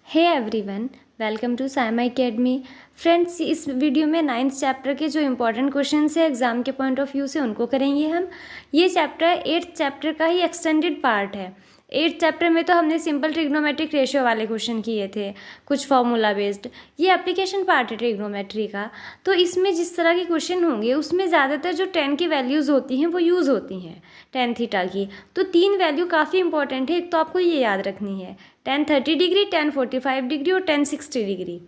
Hey everyone, welcome to Saima academy. Friends, इस video में 9th chapter के जो इम्पोर्टेंट क्वेश्चंस है एग्ज़ाम के पॉइंट ऑफ व्यू से उनको करेंगे हम। ये चैप्टर 8th चैप्टर का ही एक्सटेंडेड पार्ट है। 8th चैप्टर में तो हमने सिंपल ट्रिग्नोमेट्रिक रेशियो वाले क्वेश्चन किए थे, कुछ फार्मूला बेस्ड। ये एप्लीकेशन पार्ट है ट्रिग्नोमेट्री का। तो इसमें जिस तरह के क्वेश्चन होंगे उसमें ज़्यादातर जो tan की वैल्यूज़ होती हैं वो यूज़ होती हैं, tan थीटा की। तो 3 वैल्यू काफ़ी इंपॉर्टेंट है। एक तो आपको ये याद रखनी है, tan 30 डिग्री, tan 45 डिग्री और tan 60 डिग्री।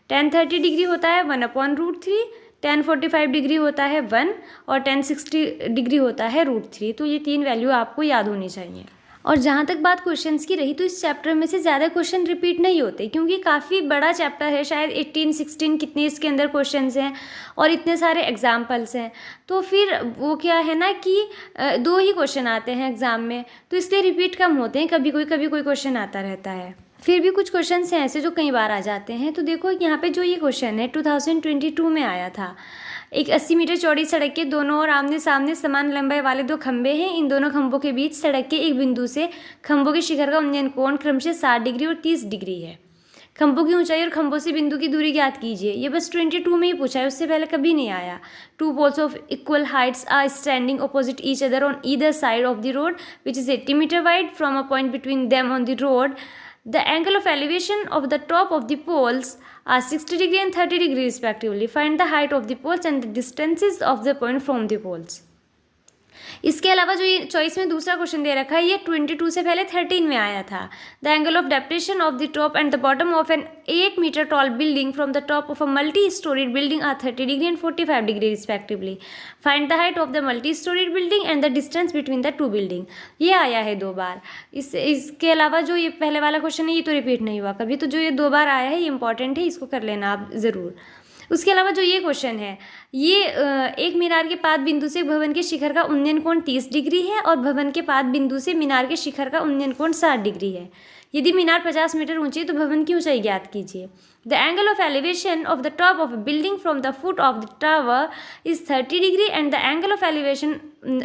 tan 30 डिग्री होता है 1/√3, tan 45 डिग्री होता है 1 और tan 60 डिग्री होता है √3। तो ये 3 वैल्यू आपको याद होनी चाहिए। और जहाँ तक बात क्वेश्चंस की रही तो इस चैप्टर में से ज़्यादा क्वेश्चन रिपीट नहीं होते, क्योंकि काफ़ी बड़ा चैप्टर है, शायद 18-16 कितने इसके अंदर क्वेश्चंस हैं और इतने सारे एग्जाम्पल्स हैं। तो फिर वो क्या है ना कि 2 ही क्वेश्चन आते हैं एग्ज़ाम में, तो इसलिए रिपीट कम होते हैं। कभी कोई क्वेश्चन आता रहता है। फिर भी कुछ क्वेश्चन हैं ऐसे जो कई बार आ जाते हैं। तो देखो यहाँ पे जो ये क्वेश्चन है 2022 में आया था। एक 80 मीटर चौड़ी सड़क के दोनों ओर आमने सामने समान लंबाई वाले 2 खंभे हैं। इन दोनों खंभों के बीच सड़क के एक बिंदु से खंभों के शिखर का उन्नयन कोण क्रमशः 60 डिग्री और 30 डिग्री है। खंभों की ऊंचाई और खंभों से बिंदु की दूरी ज्ञात कीजिए। ये बस 22 में ही पूछा है, उससे पहले कभी नहीं आया। 2 poles of equal heights are standing opposite each other on either side of the road which is 80 meter wide. From a point between them on the road, the angle of elevation of the top of the poles are 60 degree and 30 degree respectively. Find the height of the poles and the distances of the point from the poles. इसके अलावा जो ये choice में दूसरा question दे रखा है ये 22 से पहले 13 में आया था। The angle of depression of the top and the bottom of an 8 metre tall building from the top of a multi storeyed building are 30 degree and 45 degree respectively. Find the height of the multi storeyed building and the distance between the 2 building. ये आया है 2 बार। इसके अलावा जो ये पहले वाला question है ये तो रिपीट नहीं हुआ कभी। तो जो ये 2 बार आया है ये इंपॉर्टेंट है, इसको कर लेना आप ज़रूर। उसके अलावा जो ये क्वेश्चन है ये एक मीनार के पाद बिंदु से भवन के शिखर का उन्नयन कोण 30 डिग्री है और भवन के पाद बिंदु से मीनार के शिखर का उन्नयन कोण 60 डिग्री है। यदि मीनार 50 मीटर ऊंची है तो भवन की ऊंचाई ज्ञात कीजिए। The angle of elevation of the top of a building from the foot of the tower is 30 degree and the angle of elevation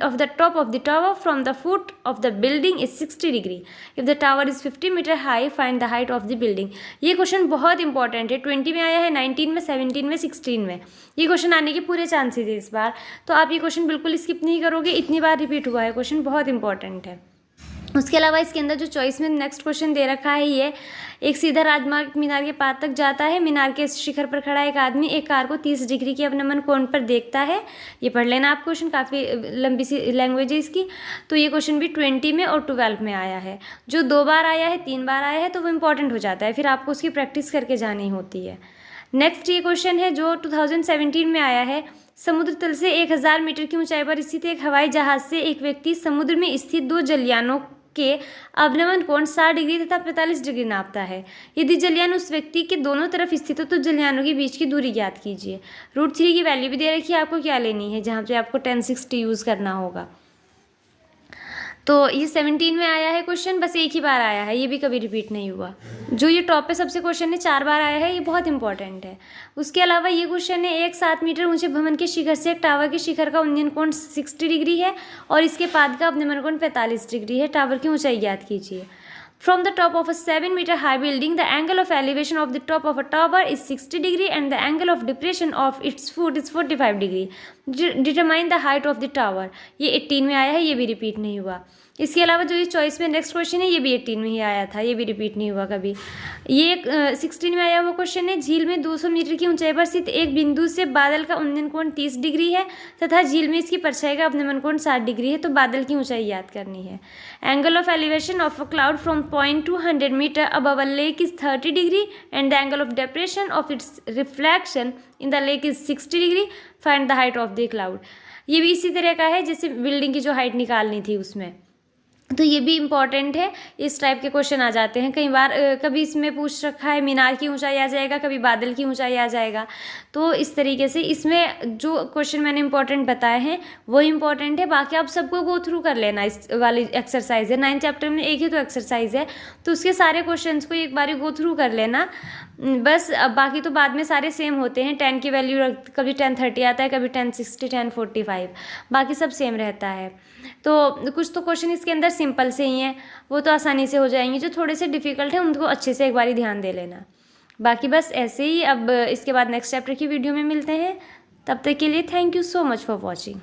of the top of the tower from the foot of the building is 60 degree. If the tower is 50 meter high, find the height of the building. ये question बहुत important है। 20 में आया है, 19 में, 17 में, 16 में। ये क्वेश्चन आने के पूरे चांसेस है इस बार। तो आप ये क्वेश्चन बिल्कुल स्किप नहीं करोगे, इतनी बार रिपीट हुआ है क्वेश्चन, बहुत इंपॉर्टेंट है। उसके अलावा इसके अंदर जो चॉइस में नेक्स्ट क्वेश्चन दे रखा है ये एक सीधा राजमार्ग मीनार के पाद तक जाता है। मीनार के शिखर पर खड़ा एक आदमी एक कार को 30 डिग्री के अवनमन कोण पर देखता है। ये पढ़ लेना आप, क्वेश्चन काफ़ी लंबी सी लैंग्वेज है इसकी। तो ये क्वेश्चन भी 20 में और 12 में आया है। जो 2 बार आया है, 3 बार आया है तो वो इंपॉर्टेंट हो जाता है, फिर आपको उसकी प्रैक्टिस करके जानी होती है। नेक्स्ट ये क्वेश्चन है जो 2017 में आया है। समुद्र तल से 1000 मीटर की ऊंचाई पर स्थित एक हवाई जहाज से एक व्यक्ति समुद्र में स्थित 2 जलयानों के अवनमन कोण 60 डिग्री तथा 45 डिग्री नापता है। यदि जलयान उस व्यक्ति के दोनों तरफ स्थित हो तो जलयानों के बीच की दूरी ज्ञात कीजिए। √3 की वैल्यू भी दे रखी है, आपको क्या लेनी है, जहाँ पे आपको tan 60 यूज़ करना होगा। तो ये 17 में आया है क्वेश्चन, बस एक ही बार आया है, ये भी कभी रिपीट नहीं हुआ। जो ये टॉप पे सबसे क्वेश्चन है 4 बार आया है, ये बहुत इंपॉर्टेंट है। उसके अलावा ये क्वेश्चन है एक 7 मीटर ऊंचे भवन के शिखर से एक टावर के शिखर का उन्नयन कोण 60 डिग्री है और इसके पाद का अवनमन कोण 45 डिग्री है। टावर की ऊंचाई ज्ञात कीजिए। From the top of a 7 meter high building, the angle of elevation of the top of a tower is 60 degree and the angle of depression of its foot is 45 degree. Determine the height of the tower. ये 18 में आया है, ये भी repeat नहीं हुआ। इसके अलावा जो ये चॉइस में नेक्स्ट क्वेश्चन है ये भी 18 में ही आया था, ये भी रिपीट नहीं हुआ कभी। ये 16 में आया हुआ क्वेश्चन है। झील में 200 मीटर की ऊंचाई पर स्थित एक बिंदु से बादल का उन्नयन कोण 30 डिग्री है तथा झील में इसकी परछाई का अवनमन कोण 60 डिग्री है। तो बादल की ऊंचाई याद करनी है। Angle of elevation of a cloud from point to 100 metre above a lake is 30 degree and the angle of depression of its reflection in the lake is 60 degree. Find the height of the cloud. ये भी इसी तरह का है जैसे building की जो height निकालनी थी उसमें। तो ये भी इम्पॉर्टेंट है, इस टाइप के क्वेश्चन आ जाते हैं कई बार। कभी इसमें पूछ रखा है मीनार की ऊंचाई आ जाएगा, कभी बादल की ऊंचाई आ जाएगा। तो इस तरीके से इसमें जो क्वेश्चन मैंने इंपॉर्टेंट बताए हैं वो इम्पॉर्टेंट है। बाकी आप सबको गो थ्रू कर लेना, इस वाली एक्सरसाइज है 9th चैप्टर में एक ही तो एक्सरसाइज है, तो उसके सारे क्वेश्चन को एक बार गो थ्रू कर लेना बस। बाकी तो बाद में सारे सेम होते हैं। tan की वैल्यू कभी tan 30 आता है, कभी tan 60, tan 45, बाकी सब सेम रहता है। तो कुछ तो क्वेश्चन इसके अंदर सिंपल से ही हैं, वो तो आसानी से हो जाएंगे। जो थोड़े से डिफ़िकल्ट हैं उनको अच्छे से एक बारी ध्यान दे लेना। बाकी बस ऐसे ही, अब इसके बाद नेक्स्ट चैप्टर की वीडियो में मिलते हैं। तब तक के लिए thank you so much for watching.